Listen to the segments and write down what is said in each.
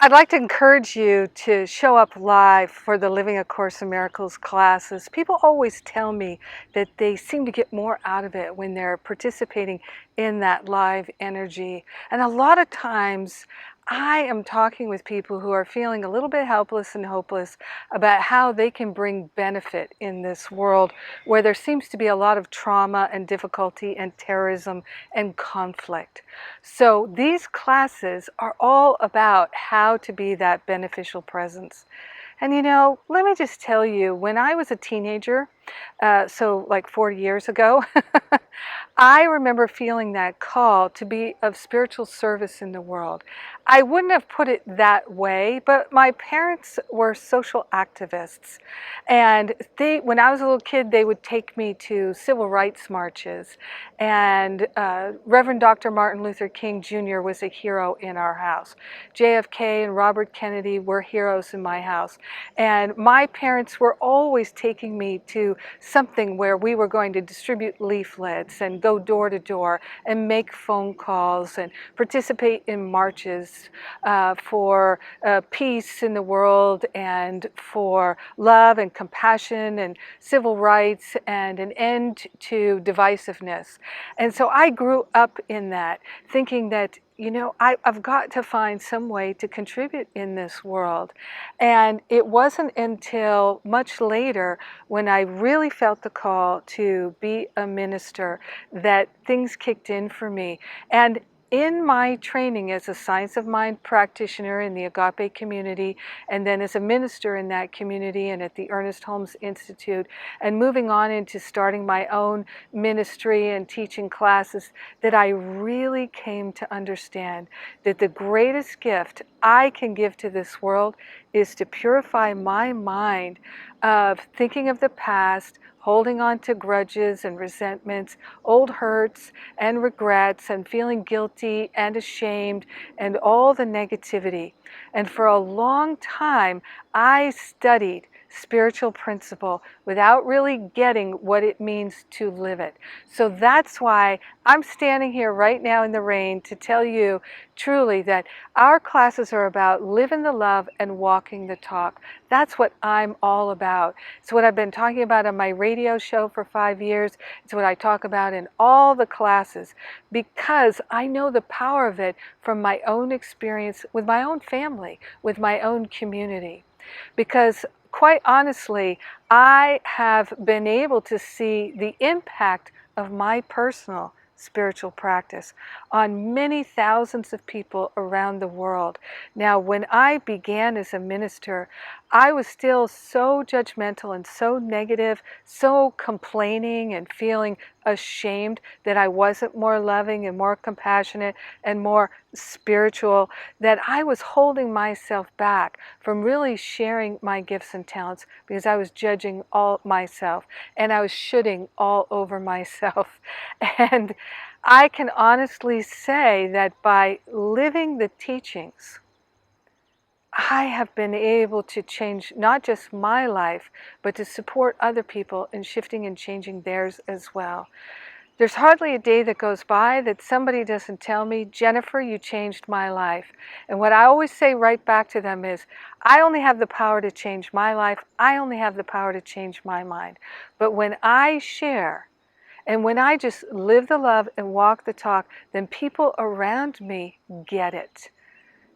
I'd like to encourage you to show up live for the Living A Course in Miracles classes. People always tell me that they seem to get more out of it when they're participating in that live energy. And a lot of times I am talking with people who are feeling a little bit helpless and hopeless about how they can bring benefit in this world where there seems to be a lot of trauma and difficulty and terrorism and conflict. So these classes are all about how to be that beneficial presence. And let me just tell you, when I was a teenager, so like 40 years ago, I remember feeling that call to be of spiritual service in the world. I wouldn't have put it that way, but my parents were social activists. And when I was a little kid, they would take me to civil rights marches. And Reverend Dr. Martin Luther King Jr. was a hero in our house. JFK and Robert Kennedy were heroes in my house. And my parents were always taking me to something where we were going to distribute leaflets and go door to door and make phone calls and participate in marches for peace in the world and for love and compassion and civil rights and an end to divisiveness. And so I grew up in that, thinking that I've got to find some way to contribute in this world. And it wasn't until much later when I really felt the call to be a minister that things kicked in for me. And in my training as a Science of Mind practitioner in the Agape community, and then as a minister in that community and at the Ernest Holmes Institute, and moving on into starting my own ministry and teaching classes, that I really came to understand that the greatest gift I can give to this world is to purify my mind of thinking of the past, holding on to grudges and resentments, old hurts and regrets, and feeling guilty and ashamed and all the negativity. And for a long time, I studied spiritual principle without really getting what it means to live it. So that's why I'm standing here right now in the rain to tell you truly that our classes are about living the love and walking the talk. That's what I'm all about. It's what I've been talking about on my radio show for 5 years. It's what I talk about in all the classes because I know the power of it from my own experience with my own family, with my own community. Because quite honestly, I have been able to see the impact of my personal spiritual practice on many thousands of people around the world. Now, when I began as a minister, I was still so judgmental and so negative, so complaining and feeling ashamed that I wasn't more loving and more compassionate and more spiritual, that I was holding myself back from really sharing my gifts and talents because I was judging all myself and I was shooting all over myself. And I can honestly say that by living the teachings, I have been able to change not just my life, but to support other people in shifting and changing theirs as well. There's hardly a day that goes by that somebody doesn't tell me, Jennifer, you changed my life. And what I always say right back to them is, I only have the power to change my life. I only have the power to change my mind. But when I share, and when I just live the love and walk the talk, then people around me get it.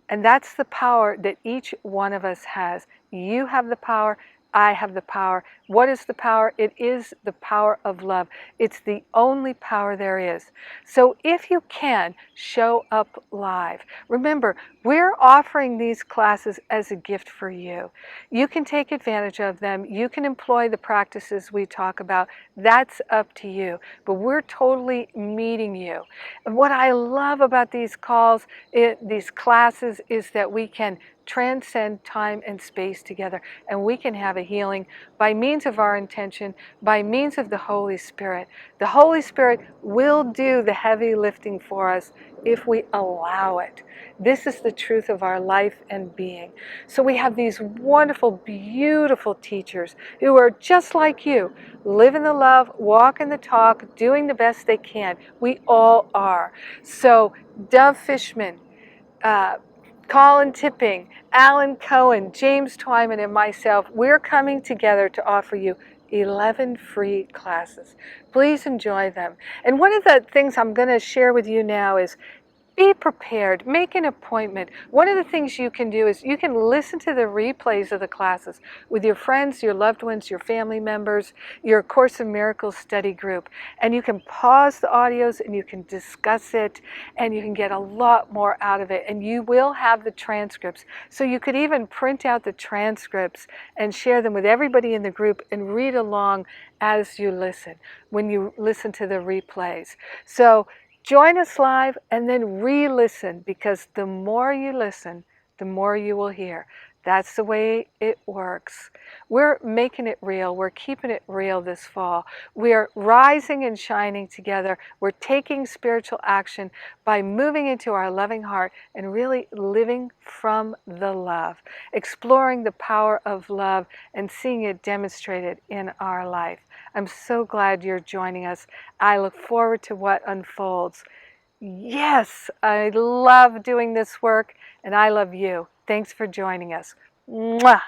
And that's the power that each one of us has. You have the power. I have the power. What is the power? It is the power of love. It's the only power there is. So if you can, show up live. Remember, we're offering these classes as a gift for you. You can take advantage of them. You can employ the practices we talk about. That's up to you. But we're totally meeting you. And what I love about these calls, these classes, is that we can transcend time and space together, and we can have a healing by means of our intention, by means of the Holy Spirit. The Holy Spirit will do the heavy lifting for us if we allow it. This is the truth of our life and being. So we have these wonderful, beautiful teachers who are just like you, living the love, walking the talk, doing the best they can. We all are. So Dove Fishman, Colin Tipping, Alan Cohen, James Twyman, and myself, we're coming together to offer you 11 free classes. Please enjoy them. And one of the things I'm going to share with you now is be prepared. Make an appointment. One of the things you can do is you can listen to the replays of the classes with your friends, your loved ones, your family members, your Course in Miracles study group. And you can pause the audios and you can discuss it and you can get a lot more out of it. And you will have the transcripts. So you could even print out the transcripts and share them with everybody in the group and read along as you listen, when you listen to the replays. So join us live and then re-listen, because the more you listen, the more you will hear. That's the way it works. We're making it real. We're keeping it real this fall. We're rising and shining together. We're taking spiritual action by moving into our loving heart and really living from the love, exploring the power of love and seeing it demonstrated in our life. I'm so glad you're joining us. I look forward to what unfolds. Yes, I love doing this work, and I love you. Thanks for joining us. Mwah!